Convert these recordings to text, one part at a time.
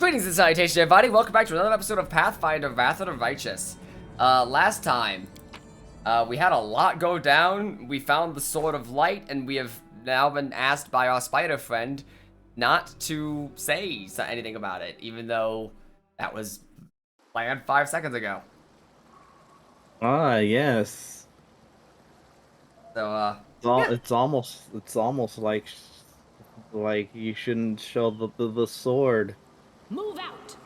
Greetings and salutations, everybody. Welcome back to another episode of Pathfinder, Wrath of the Righteous. Last time, we had a lot go down. We found the Sword of Light, and we have now been asked by our spider friend not to say anything about it, even though that was planned 5 seconds ago. Ah, yes. So, Yeah. It's almost like you shouldn't show the sword. Move out!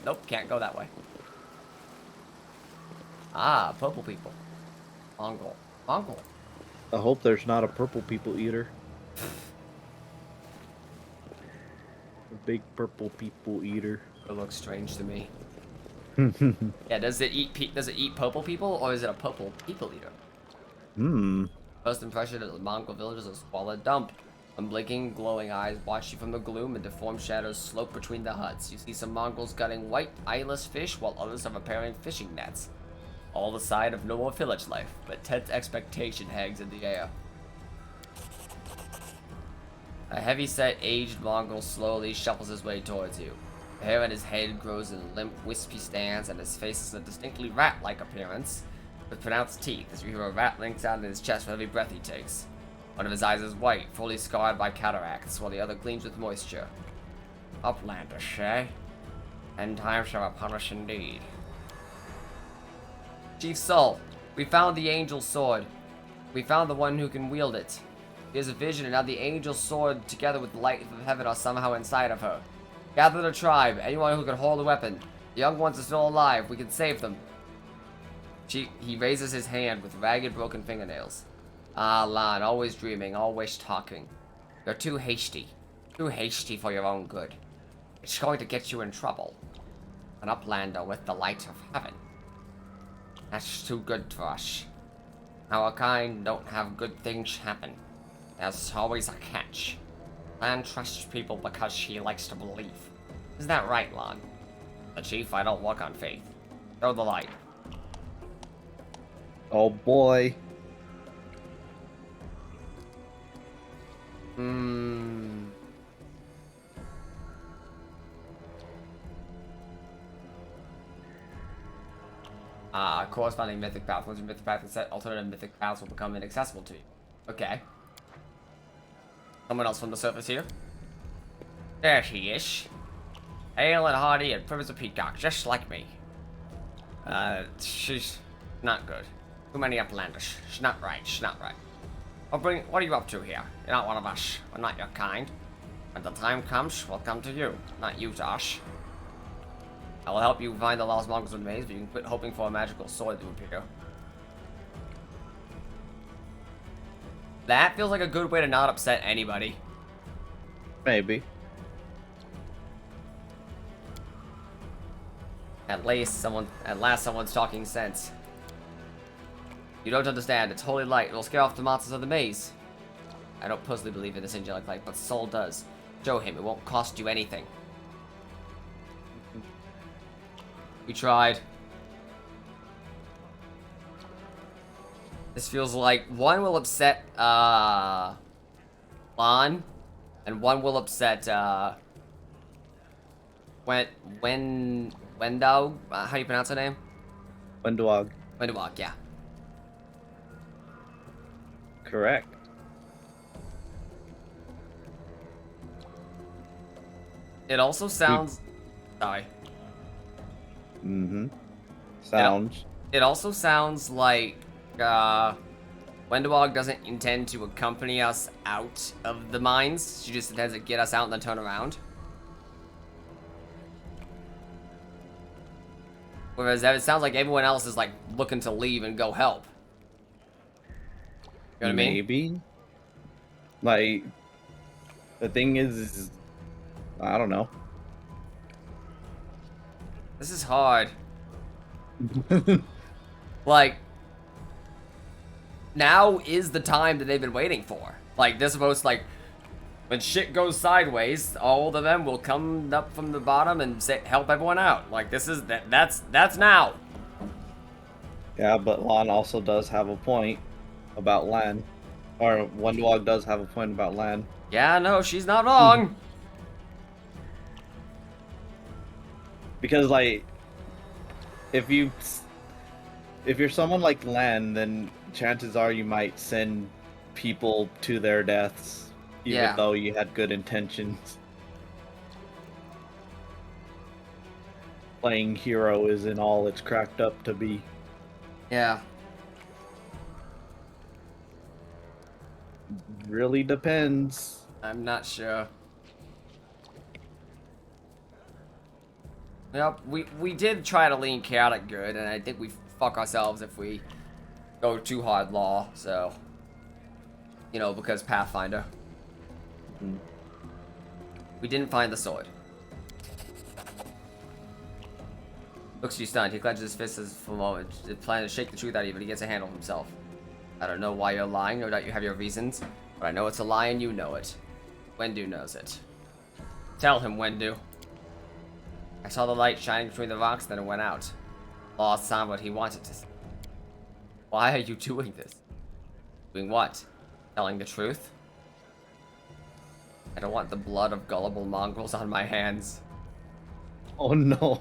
Nope, can't go that way. Ah, purple people. Mongol. Mongol. I hope there's not a purple people eater. A big purple people eater. It looks strange to me. Yeah, does it eat purple people, or is it a purple people eater? First impression of the Mongol village is a squalid dump. Unblinking, glowing eyes watch you from the gloom, and deformed shadows slope between the huts. You see some Mongols gutting white, eyeless fish, while others are repairing fishing nets. All the sign of normal village life, but tense expectation hangs in the air. A heavy-set, aged Mongol slowly shuffles his way towards you. The hair on his head grows in limp, wispy stands, and his face has a distinctly rat-like appearance, with pronounced teeth, as you hear a rattling sound in his chest for every breath he takes. One of his eyes is white, fully scarred by cataracts, while the other gleams with moisture. Uplandish, eh? End times shall punish indeed. Chief Sol, we found the Angel's Sword. We found the one who can wield it. He has a vision, and now the Angel's Sword, together with the light of heaven, are somehow inside of her. Gather the tribe, anyone who can hold a weapon. The young ones are still alive, we can save them. He raises his hand with ragged, broken fingernails. Ah, Lan, always dreaming, always talking. You're too hasty. Too hasty for your own good. It's going to get you in trouble. An uplander with the light of heaven. That's too good for us. Our kind don't have good things happen. There's always a catch. Lan trusts people because she likes to believe. Is that right, Lan? The chief, I don't walk on faith. Throw the light. Oh boy. Corresponding mythic path. Once your mythic path is set, alternative mythic paths will become inaccessible to you. Okay. Someone else from the surface here? There she is. Hale and hearty and prim as a peacock, just like me. She's not good. Too many uplanders. She's not right, she's not right. What are you up to here? You're not one of us. We're not your kind. When the time comes, we'll come to you, not you to us. I will help you find the lost Mongols in maze, but you can quit hoping for a magical sword to appear. That feels like a good way to not upset anybody. Maybe. At last, someone's talking sense. You don't understand. It's holy light. It will scare off the monsters of the maze. I don't personally believe in this angelic light, but Soul does. Show him. It won't cost you anything. We tried. This feels like one will upset Lon, and one will upset Wendog. How do you pronounce her name? Wendwog. Wendog, yeah. Correct. It also sounds. Sorry. Sounds. It also sounds like Wendog doesn't intend to accompany us out of the mines. She just intends to get us out and then turn around. Whereas it sounds like everyone else is like looking to leave and go help. You know what I mean? Maybe. Like, the thing is, I don't know. This is hard. Like, now is the time that they've been waiting for. Like, they're supposed to, like, when shit goes sideways, all of them will come up from the bottom and help everyone out. Like, this is, that's now. Yeah, but Lon also does have a point about Lan. Or Wendwog does have a point about Lan. Yeah, no, she's not wrong. Because like if you if you're someone like Lan, then chances are you might send people to their deaths, even Yeah. though you had good intentions. Playing hero isn't all it's cracked up to be. Yeah. Really depends. I'm not sure. Yep, we did try to lean chaotic good, and I think we fuck ourselves if we go too hard law, so... You know, because Pathfinder. Mm. We didn't find the sword. Looks you stunned. He clenches his fists for a moment, planning to shake the truth out of you, but he gets a handle of himself. I don't know why you're lying, no doubt you have your reasons, but I know it's a lie and you know it. Wendu knows it. Tell him, Wendu. I saw the light shining between the rocks, then it went out. Lost sound what he wanted to see. Why are you doing this? Doing what? Telling the truth? I don't want the blood of gullible mongrels on my hands. Oh no.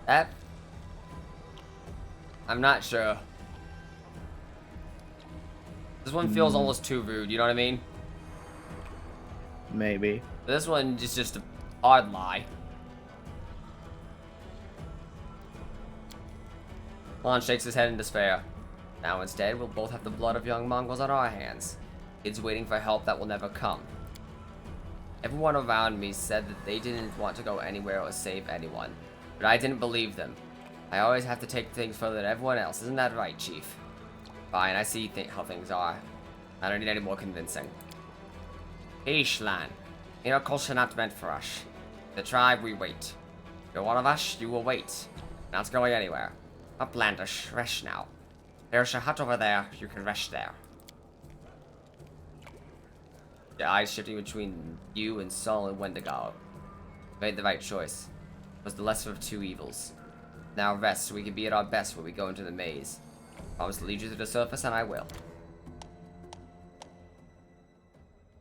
That... I'm not sure. This one feels almost too rude, you know what I mean? Maybe. This one is just a hard lie. Lon shakes his head in despair. Now instead, we'll both have the blood of young mongrels on our hands. Kids waiting for help that will never come. Everyone around me said that they didn't want to go anywhere or save anyone, but I didn't believe them. I always have to take things further than everyone else, isn't that right, Chief? Fine, I see how things are. I don't need any more convincing. Ishlan, miracles are not meant for us. The tribe, we wait. You're one of us, you will wait. Not going anywhere. Uplandish, rest now. There's a hut over there, you can rest there. The eyes shifting between you and Saul and Wendigo. Made the right choice. It was the lesser of two evils. Now rest so we can be at our best when we go into the maze. Promise to lead you to the surface, and I will.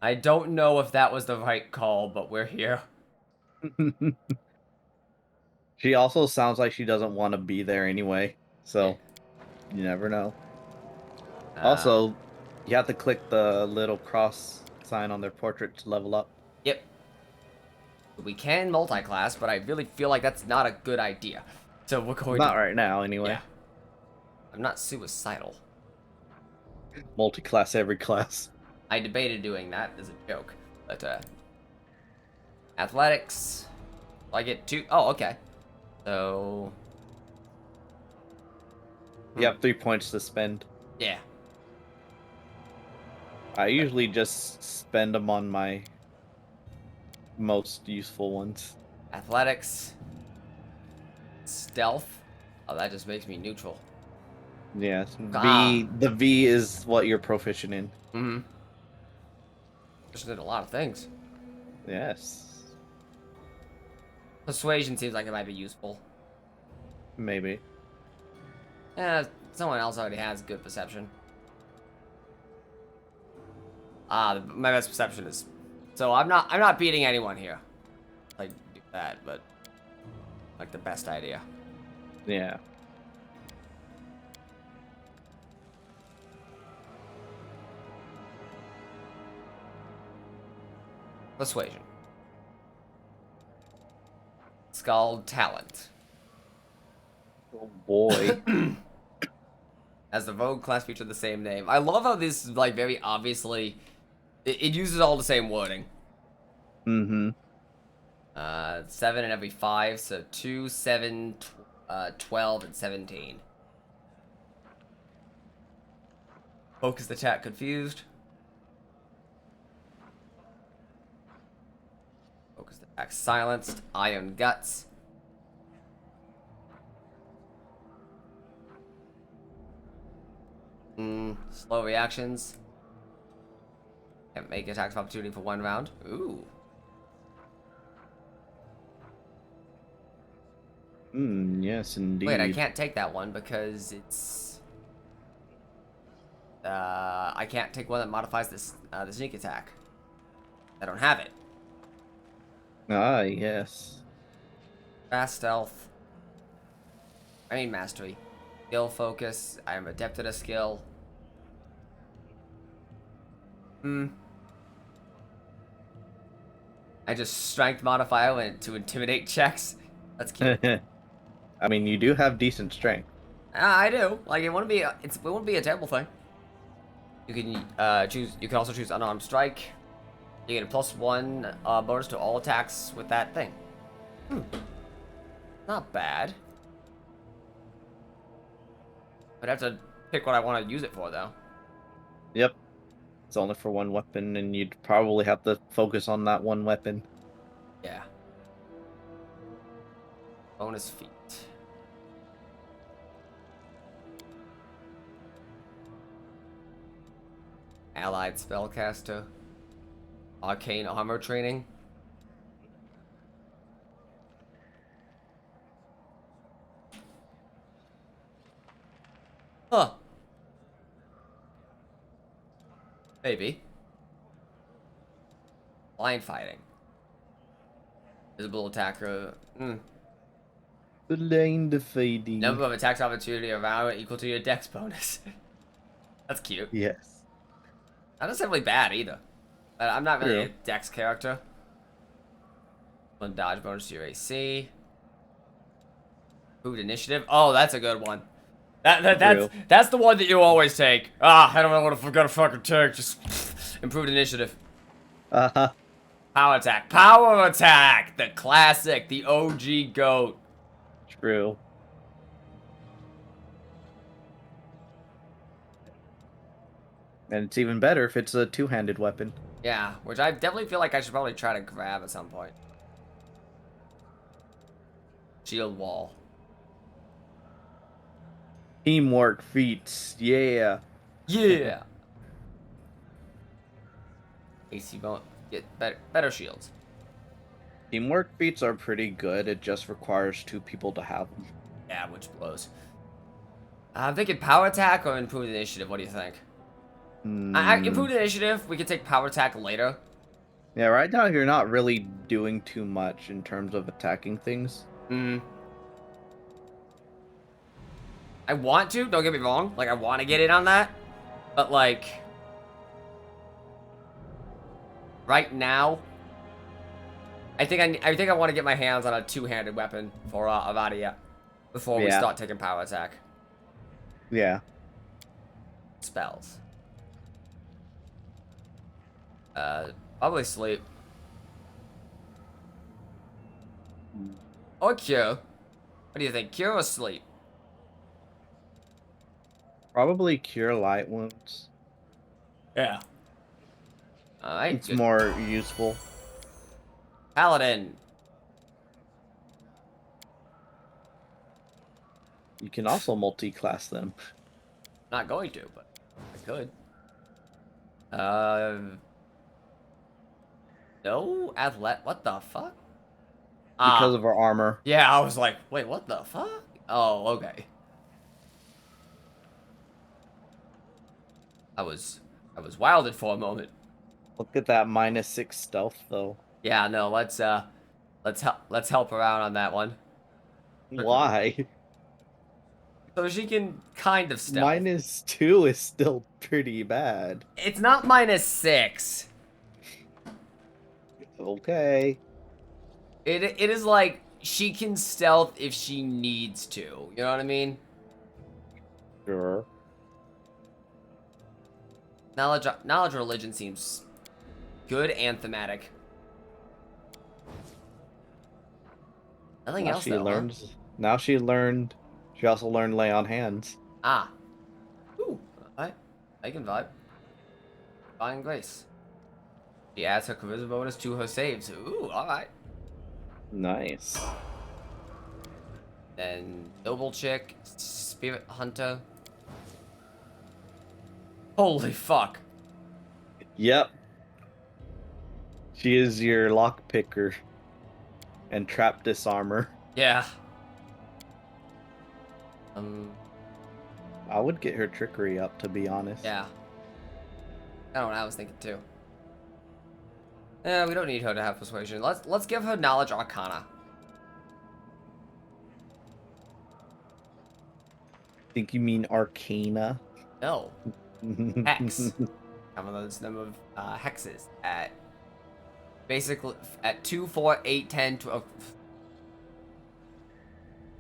I don't know if that was the right call, but we're here. She also sounds like she doesn't want to be there anyway, so you never know. Uh, Also, you have to click the little cross sign on their portrait to level up. yep. We can multi-class, but I really feel like that's not a good idea. So we're going Not to... right now, anyway. Yeah. I'm not suicidal. Multi-class every class. I debated doing that as a joke, but athletics. I get 2. Oh, okay. So You have 3 points to spend. yeah. I usually just spend them on my most useful ones. Athletics. Stealth. Oh, that just makes me neutral. Yes. Ah. The V is what you're proficient in. Mm-hmm. Just did a lot of things. Yes. Persuasion seems like it might be useful. Maybe. Yeah, someone else already has good perception. Ah, my best perception is... So I'm not beating anyone here. Like, do that, but... Like, the best idea. Yeah. Persuasion. Skull talent. Oh boy. As the Rogue class feature the same name. I love how this is, like, very obviously... It uses all the same wording. Mm-hmm. 7 in every 5, so 2, 7, 12, and 17. Focused attack confused. Focused attack silenced. Iron guts. Slow reactions. Can't make attacks of opportunity for 1 round. Ooh. Yes, indeed. Wait, I can't take that one because it's... I can't take one that modifies this the sneak attack. I don't have it. Ah, yes. Fast stealth. I need mastery. Skill focus. I am adept at a skill. I just strength modifier went to intimidate checks. That's cute. I mean, you do have decent strength. I do. Like it wouldn't be. It wouldn't be a terrible thing. You can choose. You can also choose unarmed strike. You get a +1 bonus to all attacks with that thing. Not bad. I'd have to pick what I want to use it for, though. Yep. It's only for one weapon, and you'd probably have to focus on that one weapon. Yeah. Bonus feat. Allied spellcaster. Arcane armor training. Huh. Maybe. Blind fighting. Visible attacker. Blind fighting. Number of attacks opportunity around equal to your dex bonus. That's cute. Yes. Not necessarily bad either. But I'm not really a True. dex character. One dodge bonus to your AC. Improved initiative. Oh, that's a good one. That's the one that you always take. I don't know what I'm gonna fucking take. Just improved initiative. Uh-huh. Power attack. Power attack. The classic. The OG goat. True. And it's even better if it's a two-handed weapon. Yeah, which I definitely feel like I should probably try to grab at some point. Shield wall. Teamwork feats. Yeah. Yeah. AC bone. Get better shields. Teamwork feats are pretty good. It just requires two people to have them. Yeah, which blows. I'm thinking power attack or improved initiative. What do you think? Improved initiative. We can take power attack later. Yeah, right now you're not really doing too much in terms of attacking things. I want to. Don't get me wrong. Like I want to get in on that, but like right now, I think I want to get my hands on a two-handed weapon for Avadia before we start taking power attack. Yeah. Spells. Probably sleep. Or cure. What do you think? Cure or sleep? Probably cure light wounds. Yeah. Alright. It's more useful. Paladin. You can also multi-class them. Not going to, but I could. No athlete. What the fuck? Because of our armor. Yeah, I was like, wait, what the fuck? Oh, okay. I was wilded for a moment. Look at that -6 stealth though. Yeah, no, let's help her out on that one. Why? So she can kind of stealth. -2 is still pretty bad. It's not -6. Okay. It is like she can stealth if she needs to. You know what I mean? Sure. Knowledge religion seems good and thematic. Nothing Now else she though, learns. huh? Now she learned. She also learned lay on hands. Ooh. Alright. I can vibe. Fine grace. She adds her charisma bonus to her saves. Ooh, alright. Nice. Then noble chick, spirit hunter. Holy fuck. Yep. She is your lock picker and trap disarmer. Yeah. I would get her trickery up, to be honest. Yeah. I don't know what I was thinking too. We don't need her to have persuasion. Let's give her knowledge arcana. Think you mean Arcana? No. Hex. Some of those number of hexes at basically at 2, 4, 8, 10, 12.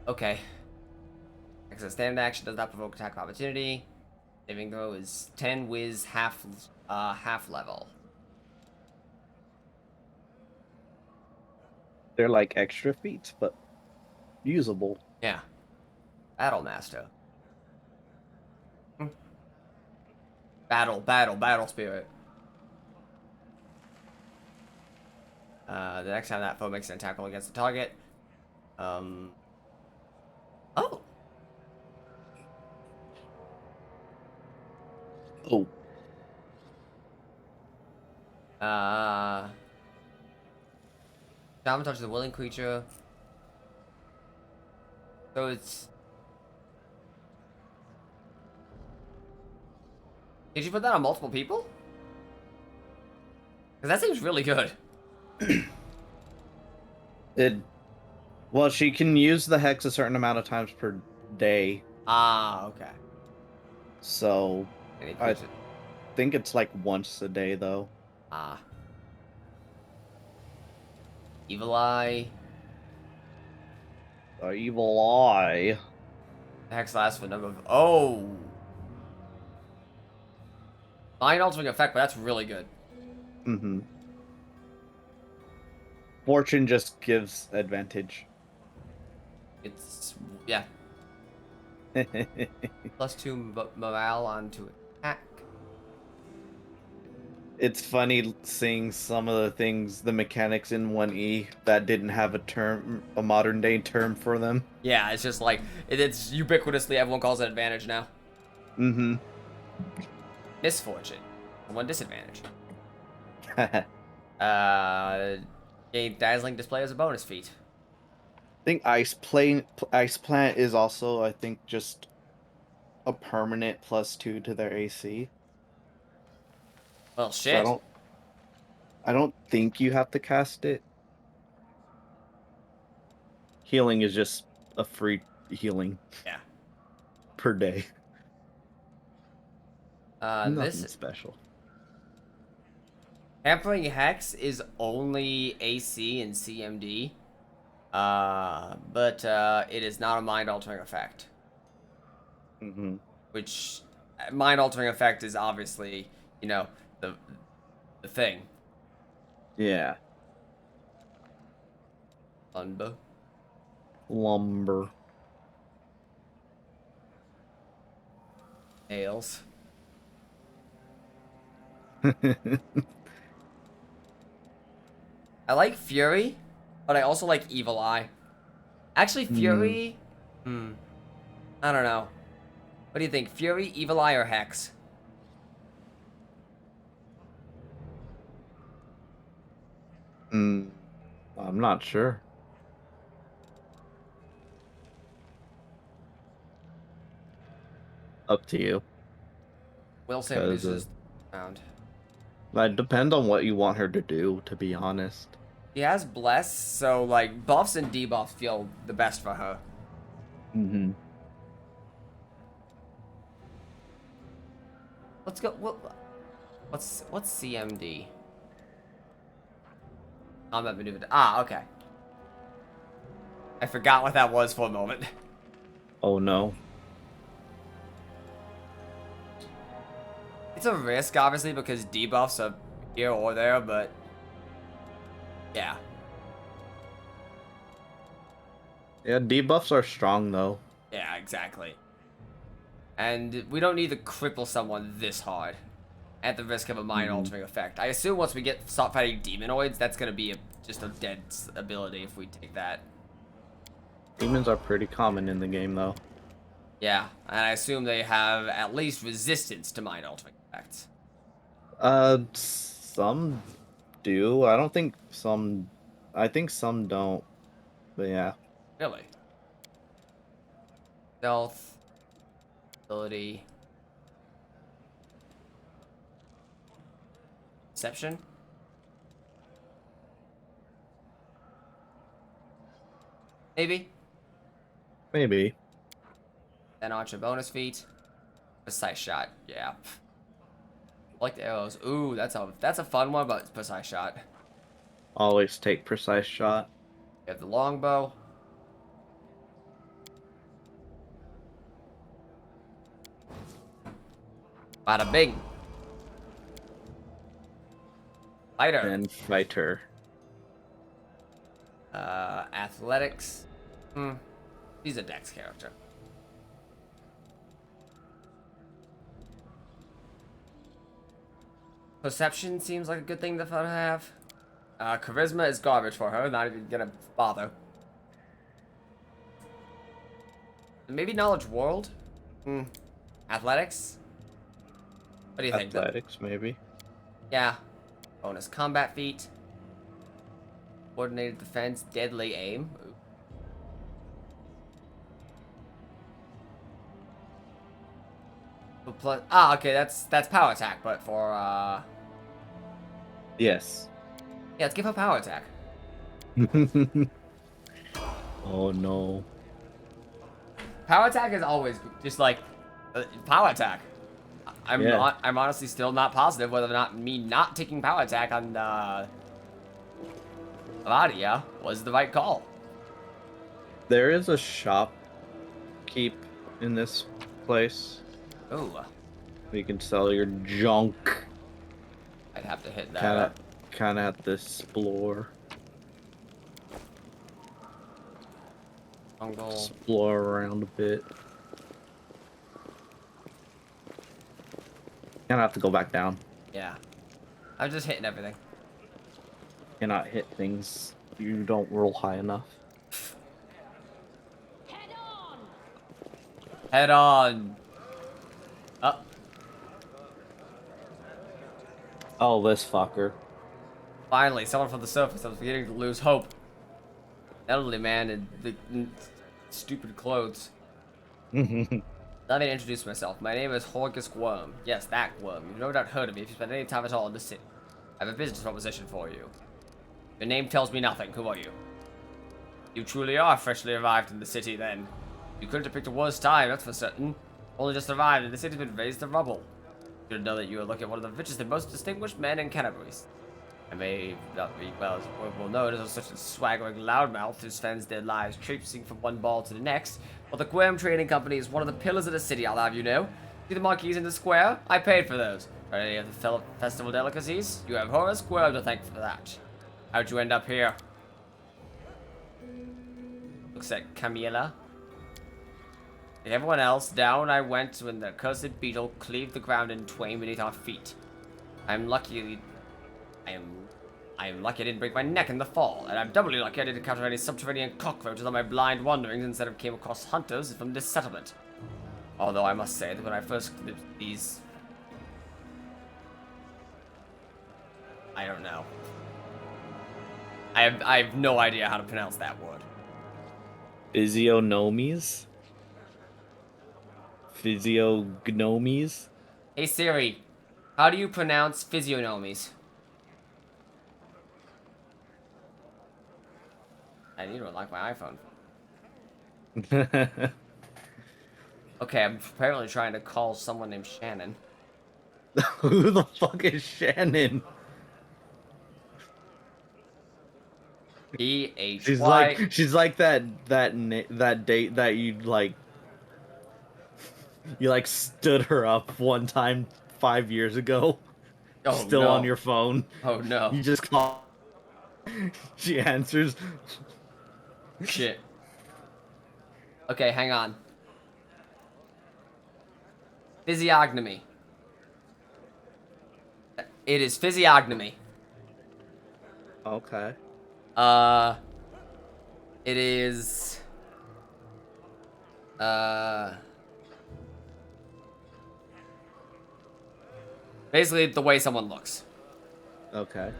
Okay. Hex a standard action does not provoke attack of opportunity. Saving throw is 10 whiz half level. They're like extra feats, but usable. Yeah. Battle master. Battle spirit. The next time that foe makes an attack roll against the target. Oh. Oh. Shaman touches a willing creature. So it's. Did you put that on multiple people? Because that seems really good. Well, she can use the hex a certain amount of times per day. Ah, okay. So And I think it's like once a day though. Ah. Evil Eye. Evil Eye. Hex lasts for a number of. Oh! Mind altering effect, but that's really good. Mm-hmm. Fortune just gives advantage. It's. Yeah. +2 morale onto attack. It's funny seeing some of the things, the mechanics in 1E that didn't have a modern day term for them. Yeah, it's just like. It's ubiquitously, everyone calls it advantage now. Mm-hmm. Misfortune. One disadvantage. Gain dazzling display as a bonus feat. I think Ice Plant is also, I think, just a permanent +2 to their AC. Well, So shit. I don't think you have to cast it. Healing is just a free healing Yeah. per day. Nothing This special. Hampering Hex is only AC and CMD. But it is not a mind altering effect. Mm-hmm. Which mind altering effect is obviously, you know, the the thing. Yeah. Unbo. Lumber. Nails. I like Fury, but I also like Evil Eye. Actually, Mm. Fury. I don't know. What do you think? Fury, Evil Eye, or Hex? Mm. I'm not sure. Up to you. Will say Because reduces round. that depends on what you want her to do, to be honest. He has Bless, so like buffs and debuffs feel the best for her. Mm-hmm. Let's go. What's CMD? Combat maneuver. Ah, okay. I forgot what that was for a moment. Oh no. It's a risk, obviously, because debuffs are here or there, but yeah. Yeah, debuffs are strong though. Yeah, exactly. And we don't need to cripple someone this hard at the risk of a Mm-hmm. mind-altering effect. I assume once we start fighting demonoids, that's going to be just a dead ability if we take that. Demons are pretty common in the game though. Yeah, and I assume they have at least resistance to mind-altering effects. Some do. I don't think some. I think some don't. But yeah. Really? Stealth, ability, deception? Maybe. Maybe. Then archer bonus feat. Precise shot. Yeah. I like the arrows. Ooh, that's a fun one, but it's precise shot. Always take precise shot. You have the longbow. Bada bing. Fighter. And fighter. Athletics. He's a dex character. Perception seems like a good thing to have. Charisma is garbage for her. Not even gonna bother. Maybe knowledge world. Athletics. What do you think? Athletics, maybe. Yeah. Bonus combat feat. Coordinated defense, deadly aim. Ooh. Plus, okay, that's power attack, but for Yes. yeah, let's give her power attack. Oh no. Power attack is always just like power attack. I'm honestly still not positive whether or not me not taking power attack on Avadia was the right call. There is a shop keep in this place. Ooh. You can sell your junk. I'd have to hit that. Kinda have to explore. Explore around a bit. Kinda have to go back down. Yeah. I'm just hitting everything. Cannot hit things. You don't roll high enough. Head on! Head on. Up. Oh, this fucker. Finally, someone from the surface. I was beginning to lose hope. Elderly man in the stupid clothes. Let me introduce myself. My name is Horgus Worm. Yes, that worm. You've no doubt heard of me if you spent any time at all in the city. I have a business proposition for you. Your name tells me nothing. Who are you? You truly are freshly arrived in the city, then. You couldn't have picked a worse time, that's for certain. Only just arrived, and the city's been razed to rubble. You should know that you are looking at one of the richest and most distinguished men in Canterbury. I may not be well known as such a swaggering loudmouth who spends their lives traipsing from one ball to the next, but the Quirm Trading Company is one of the pillars of the city, I'll have you know. See the marquees in the square? I paid for those. For any of the festival delicacies? You have Horace Quirm to thank for that. How'd you end up here? Looks like Camilla. Like everyone else, down I went when the cursed beetle cleaved the ground in twain beneath our feet. I am lucky I didn't break my neck in the fall, and I'm doubly lucky I didn't encounter any subterranean cockroaches on my blind wanderings instead of came across hunters from this settlement. Although I must say that when I first clipped these... I don't know. I have no idea how to pronounce that word. Physiognomies? Physiognomies? Hey Siri, how do you pronounce physiognomies? You don't like my iPhone. Okay, I'm apparently trying to call someone named Shannon. Who the fuck is Shannon? P-H-Y. She's like that date that you stood her up one time 5 years ago. Oh, Still no. on your phone. Oh no. You just call. She answers. Shit. Okay, hang on. Physiognomy. It is physiognomy. Okay. It is... basically the way someone looks. Okay.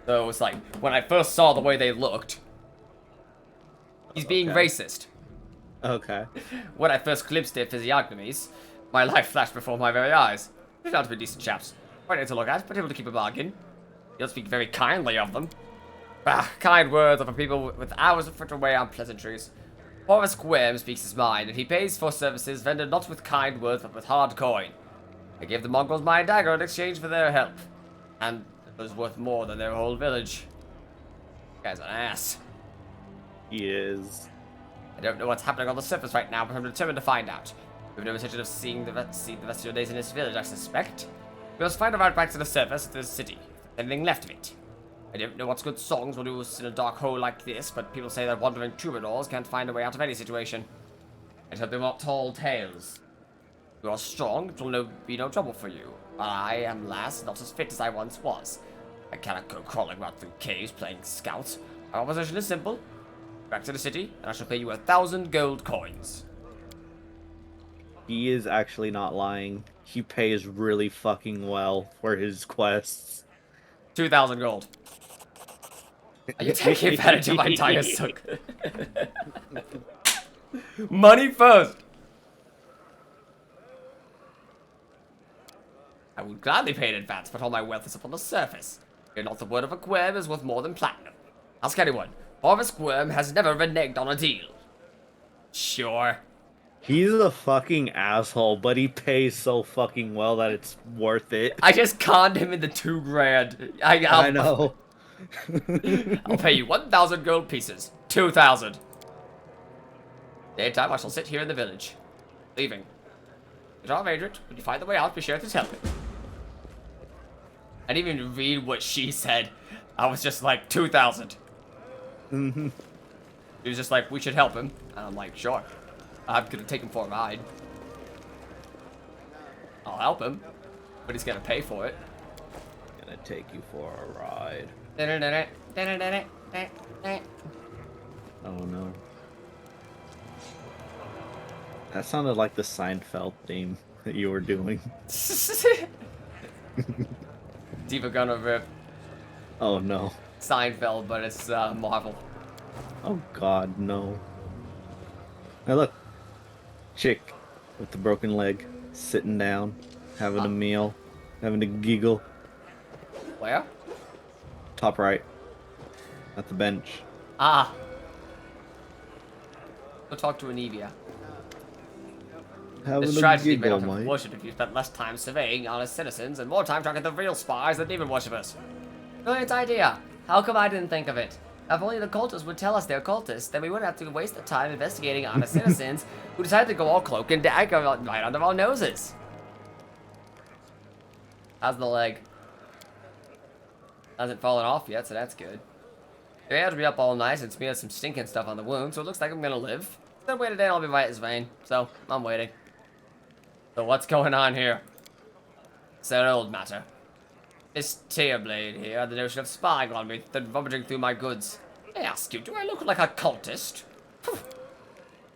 So it's like, when I first saw the way they looked, he's being Okay. racist. Okay. When I first glimpsed their physiognomies, my life flashed before my very eyes. They turned out to be decent chaps. Quite nice to look at, but able to keep a bargain. You'll speak very kindly of them. Kind words are for people with hours of foot away on pleasantries. Horace Quirm speaks his mind, and he pays for services rendered not with kind words but with hard coin. I gave the Mongols my dagger in exchange for their help, and it was worth more than their whole village. This guy's an ass. He is. I don't know what's happening on the surface right now, but I'm determined to find out. We have no intention of seeing the rest of your days in this village, I suspect. We must find a route back to the surface of the city, if there's anything left of it. I don't know what good songs will do us in a dark hole like this, but people say that wandering troubadours can't find a way out of any situation. I hope they're not tall tales. You are strong, it will be no trouble for you. I am, lass, not as fit as I once was. I cannot go crawling around through caves playing scouts. Our position is simple. Back to the city, and I shall pay you 1,000 gold coins. He is actually not lying. He pays really fucking well for his quests. 2,000 gold. Are you taking advantage of my dire suck? Money first! I would gladly pay in advance, but all my wealth is upon the surface. Fear not, the word of a Quirm is worth more than platinum. Ask anyone. Horace Quirm has never reneged on a deal. Sure. He's a fucking asshole, but he pays so fucking well that it's worth it. I just conned him into 2 grand. I know. I'll pay you 1,000 gold pieces. 2,000. Daytime, I shall sit here in the village. Leaving. Get off, Adrian. When you find the way out, be sure to tell me. I didn't even read what she said. I was just like, 2,000. Mm-hmm. He was just like, we should help him. And I'm like, sure. I'm gonna take him for a ride. I'll help him. But he's gonna pay for it. Gonna take you for a ride. Oh no. That sounded like the Seinfeld theme that you were doing. Diva gonna rip Oh no. Seinfeld, but it's Marvel. Oh god, no. Hey look. Chick with the broken leg, sitting down, having a meal, having a giggle. Where? Top right. At the bench. Ah. Go talk to Anivia. Having This a tragedy may giggle, not have mate. worshipped if you spent less time surveying honest citizens and more time talking to the real spies than demon worshippers. Brilliant idea. How come I didn't think of it? If only the cultists would tell us they're cultists, then we wouldn't have to waste the time investigating honest citizens who decided to go all cloak and dagger right under our noses. How's the leg? Hasn't fallen off yet, so that's good. They had to be up all night and smeared some stinking stuff on the wound, so it looks like I'm gonna live. Then wait a day and I'll be right as vain. So, I'm waiting. So what's going on here? It's an old matter. This Tearblade here had the notion of spying on me, then rummaging through my goods. I ask you, do I look like a cultist?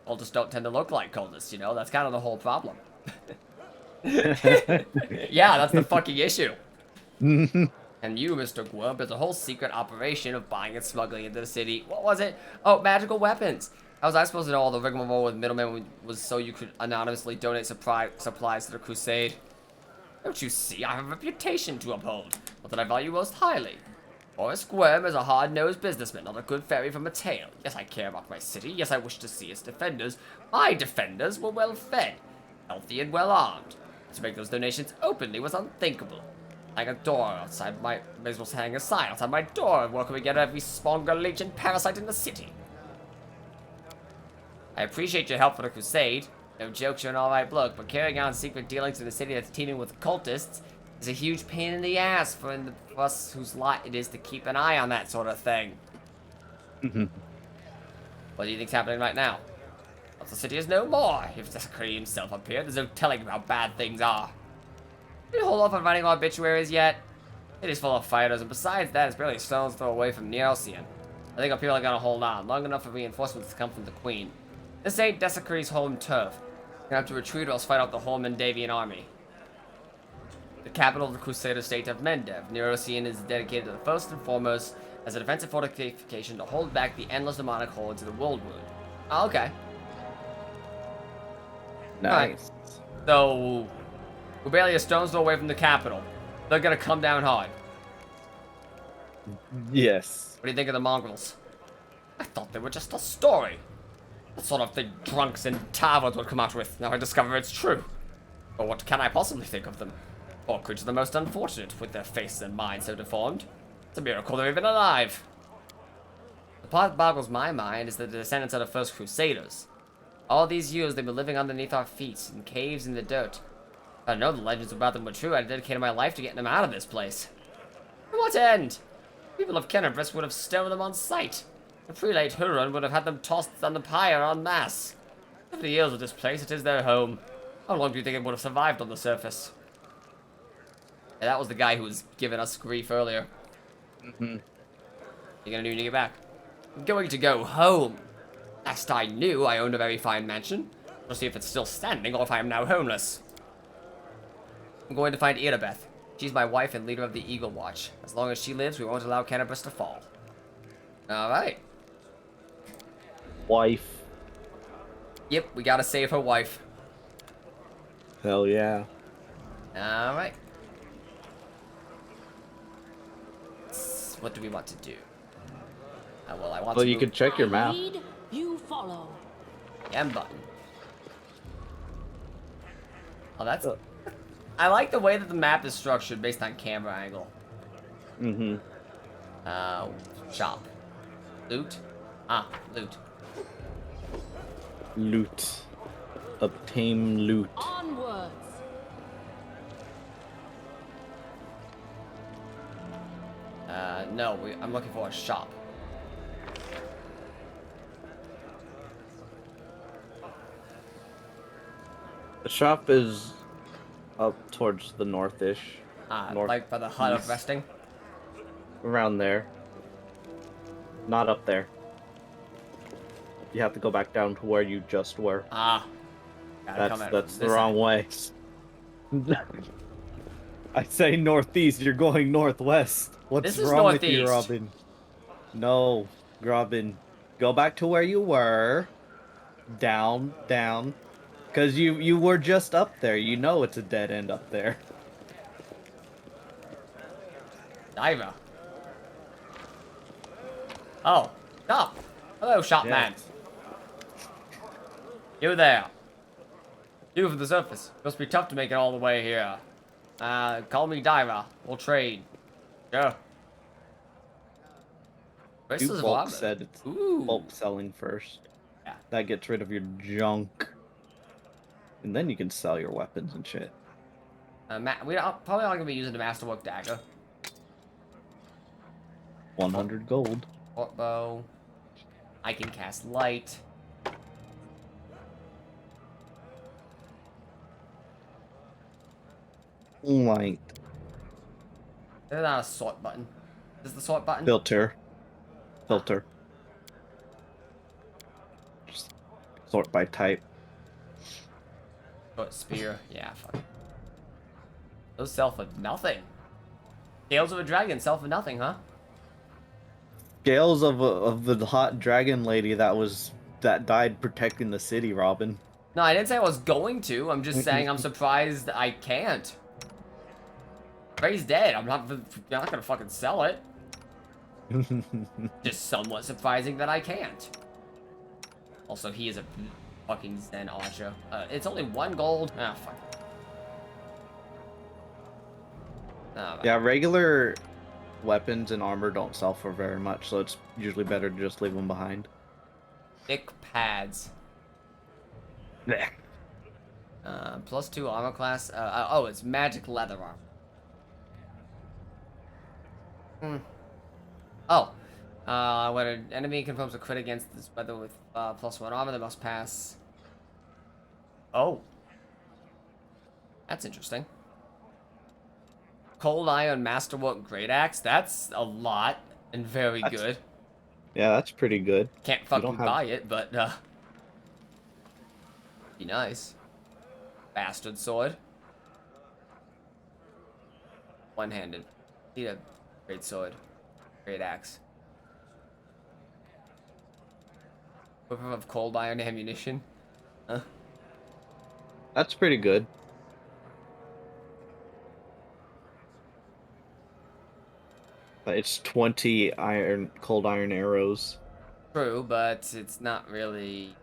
Cultists don't tend to look like cultists, you know? That's kind of the whole problem. Yeah, that's the fucking issue. And you, Mr. Gwump, is a whole secret operation of buying and smuggling into the city. What was it? Oh, magical weapons. How was I supposed to know all the rigmarole with middlemen was so you could anonymously donate supplies to the crusade? Don't you see, I have a reputation to uphold, one that I value most highly. Horace Gwum is a hard-nosed businessman, not a good fairy from a tale. Yes, I care about my city. Yes, I wish to see its defenders. My defenders were well-fed, healthy, and well-armed. To make those donations openly was unthinkable. Like a door outside my... May as well hang a sign outside my door, welcoming in every Sponger Legion parasite in the city. I appreciate your help for the crusade. No jokes, you're an alright bloke, but carrying on secret dealings in a city that's teeming with cultists is a huge pain in the ass for us whose lot it is to keep an eye on that sort of thing. What do you think's happening right now? Once the city is no more, if Zephyr himself appeared, there's no telling how bad things are. Did you hold off on writing obituaries yet? It is full of fighters, and besides that, it's barely a stone's throw away from Neosian. I think our people are gonna hold on, long enough for reinforcements to come from the Queen. This ain't Desecree's home turf. We're gonna have to retreat or else fight out the whole Mendavian army. The capital of the Crusader state of Mendev, Neosian is dedicated to the first and foremost as a defensive fortification to hold back the endless demonic hordes of the World Wound. Oh, okay. Nice. So, we're barely a stone's throw away from the capital. They're gonna come down hard. Yes. What do you think of the mongrels? I thought they were just a story. The sort of thing drunks in taverns would come out with. Now I discover it's true. But what can I possibly think of them? Poor creatures the most unfortunate, with their faces and minds so deformed. It's a miracle they're even alive. The part that boggles my mind is that the descendants of the first Crusaders. All these years they've been living underneath our feet, in caves in the dirt. If I know the legends about them were true, I'd dedicated my life to getting them out of this place. To what end? People of Kennebrus would have stoned them on sight. The prelate Huron would have had them tossed on the pyre en masse. Over the years of this place, it is their home. How long do you think it would have survived on the surface? Yeah, that was the guy who was giving us grief earlier. Mm-hmm. You gonna do when you get back? I'm going to go home. Last I knew, I owned a very fine mansion. We'll see if it's still standing or if I am now homeless. I'm going to find Irabeth. She's my wife and leader of the Eagle Watch. As long as she lives, we won't allow Kennebrus to fall. Alright. Wife. Yep, we gotta save her wife. Hell yeah. Alright. What do we want to do? Well, I want to You could check your map. Lead, you follow. M button. Oh, that's... I like the way that the map is structured based on camera angle. Mm-hmm. Shop. Loot. Ah, loot. Loot. Obtain loot. Onwards. No, I'm looking for a shop. The shop is up towards the northish. North Like by the hut of east. resting? Around there. Not up there. You have to go back down to where you just were. Ah. Gotta come at it That's from the this wrong end. way. I say northeast, you're going northwest. What's This is wrong with you, northeast. Robin? No, Robin. Go back to where you were. Down, down. Because you were just up there. You know it's a dead end up there. Diver. Oh, stop. Hello, shop man. Yes. You there. You from the surface. Must be tough to make it all the way here. Call me Diver. We'll trade. Sure. Bracelets You of bulk armor. said it's Ooh. bulk selling first. Yeah. That gets rid of your junk. And then you can sell your weapons and shit. We're probably not going to be using the Masterwork Dagger. 100 gold. Short bow. I can cast light. Light. There's not a sort button. Is the sort button? Filter. Filter. Just sort by type. Sort spear. Yeah, fuck. Those sell for nothing. Tales of a Dragon sell for nothing, huh? Scales of the hot dragon lady that died protecting the city, Robin. No, I didn't say I was going to. I'm just saying I'm surprised I can't. Ray's dead. I'm not gonna fucking sell it. Just somewhat surprising that I can't. Also, he is a fucking Zen archer. It's only 1 gold. Ah, fuck. Ah, Yeah, regular weapons and armor don't sell for very much, so it's usually better to just leave them behind. thick pads. Yeah. +2 armor class. Oh, it's magic leather armor. Oh. When an enemy confirms a crit against this weather with +1 armor, they must pass. Oh. That's interesting. Cold Iron Masterwork Great Axe. That's a lot and very good. Yeah, that's pretty good. Can't don't fucking have- buy it, but be nice. Bastard sword. One-handed. Need a great sword. Great axe. Whip of cold iron ammunition. Huh? That's pretty good. It's 20 cold iron arrows. True, but it's not really.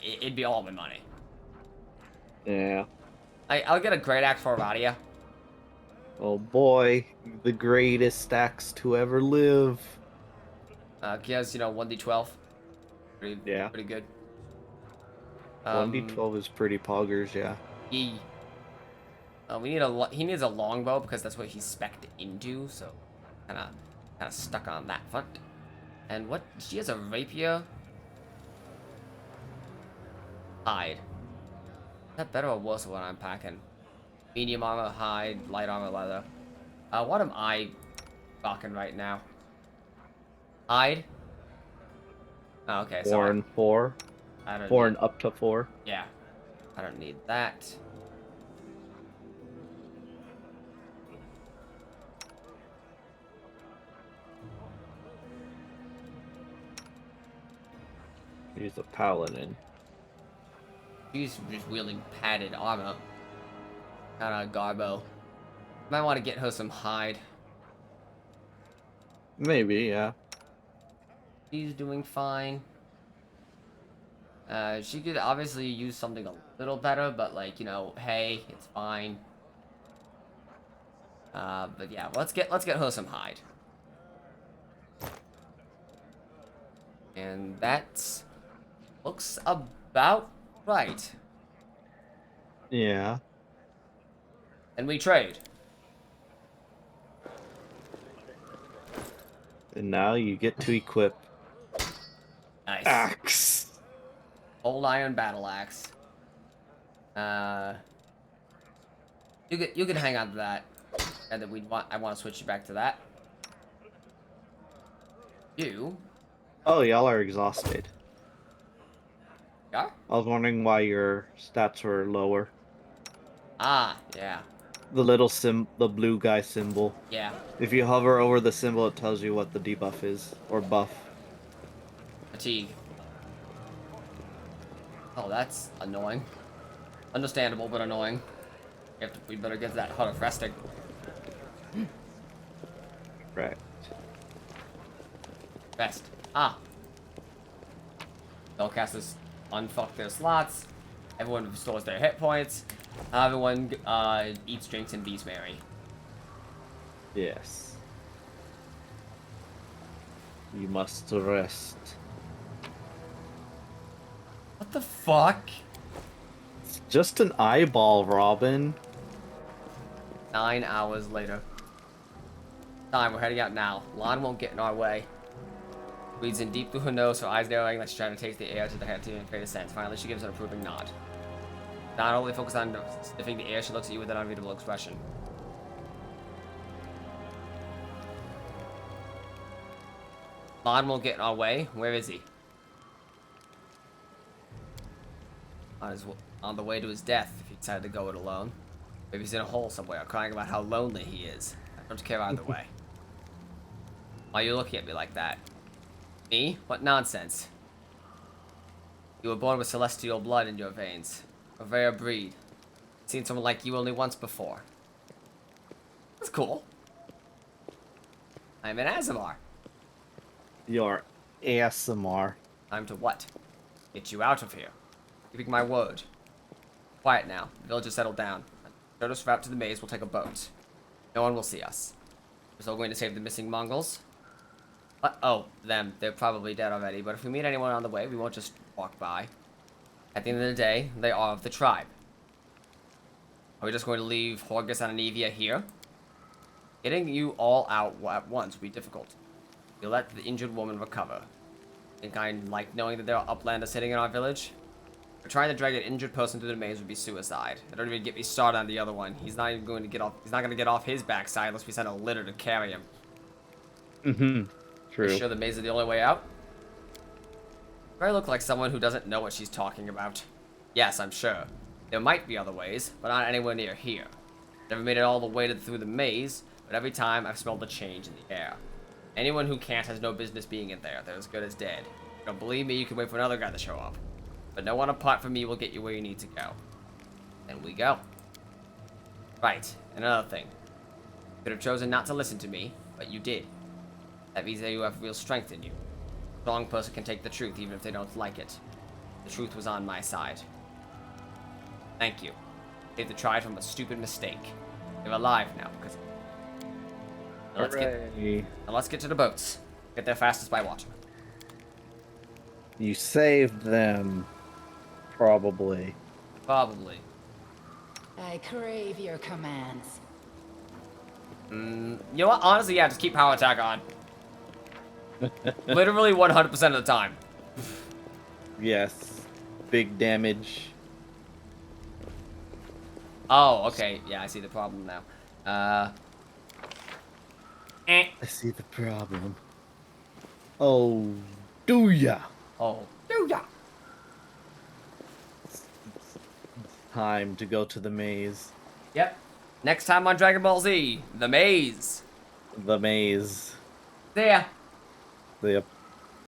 It'd be all my money. Yeah. I'll get a great axe for Radia. Oh boy, the greatest axe to ever live. He has, 1d12. Yeah. Pretty good. 1d12 is pretty poggers, yeah. He. He needs a longbow because that's what he's spec'd into. So, kind of stuck on that front. And what? She has a rapier. Hide. Is that better or worse than what I'm packing? Medium armor, hide, light armor, leather. What am I rocking right now? Hide. Oh, okay, so 4 and 4. I don't 4 need. and up to 4. Yeah, I don't need that. He's a paladin. She's just wielding padded armor. Kind of garbo. Might want to get her some hide. Maybe, yeah. She's doing fine. She could obviously use something a little better, but like, hey, it's fine. But yeah, let's get her some hide. And that looks about right. Yeah. And we trade. And now you get to equip Nice. axe. Old iron battle axe. You can hang on to that, and then I want to switch you back to that. You Oh, y'all are exhausted. are? I was wondering why your stats were lower. Ah, yeah, The little the blue guy symbol. yeah. If you hover over the symbol, it tells you what the debuff is, or buff. Fatigue. Oh, that's annoying. Understandable, but annoying. We better get to that hut of resting. Right. Rest. Ah. Spellcasters unfuck their slots. Everyone restores their hit points. Everyone eats, drinks, and bees merry. Yes. You must rest. What the fuck? It's just an eyeball, Robin. 9 hours later. Time, we're heading out now. Lon won't get in our way. Breathes in deep through her nose, her eyes narrowing like she's trying to taste the air to the head to create a sense. Finally, she gives an approving nod. Not only focused on sniffing the air, she looks at you with an unreadable expression. Lon won't get in our way. Where is he? On the way to his death, if he decided to go it alone. Maybe he's in a hole somewhere, crying about how lonely he is. I don't care either way. Why are you looking at me like that? Me? What nonsense. You were born with celestial blood in your veins. A rare breed. Seen someone like you only once before. That's cool. I'm an Azamar. Your ASMR. Time to what? Get you out of here. Keeping my word. Quiet now. The village has settled down. Showed us route to the maze, we'll take a boat. No one will see us. We're still going to save the missing Mongols. Oh, them. They're probably dead already, but if we meet anyone on the way, we won't just walk by. At the end of the day, they are of the tribe. Are we just going to leave Horgus and Anivia here? Getting you all out at once will be difficult. You'll let the injured woman recover. Think I like knowing that there are uplanders sitting in our village? But trying to drag an injured person through the maze would be suicide. Don't even get me started on the other one. He's not even going to get off. He's not going to get off his backside unless we send a litter to carry him. Mm-hmm. True. You sure the maze is the only way out? I look like someone who doesn't know what she's talking about. Yes, I'm sure. There might be other ways, but not anywhere near here. Never made it all the way through the maze, but every time I've smelled a change in the air. Anyone who can't has no business being in there. They're as good as dead. If you don't believe me, you can wait for another guy to show up. But no one apart from me will get you where you need to go. And we go. Right, and another thing. could have chosen not to listen to me, but you did. That means that you have real strength in you. A strong person can take the truth even if they don't like it. The truth was on my side. Thank you. Saved the tribe from a stupid mistake. They're alive now because. Now let's get to the boats. Get there fastest by water. You saved them. Probably. Probably. I crave your commands. You know what? Honestly, yeah, just keep power attack on. Literally 100% of the time. Yes. Big damage. Oh, okay. Yeah, I see the problem now. I see the problem. Oh, do ya? Oh, do ya? Time to go to the maze. Yep. Next time on Dragon Ball Z, the maze. The maze. There. Yep.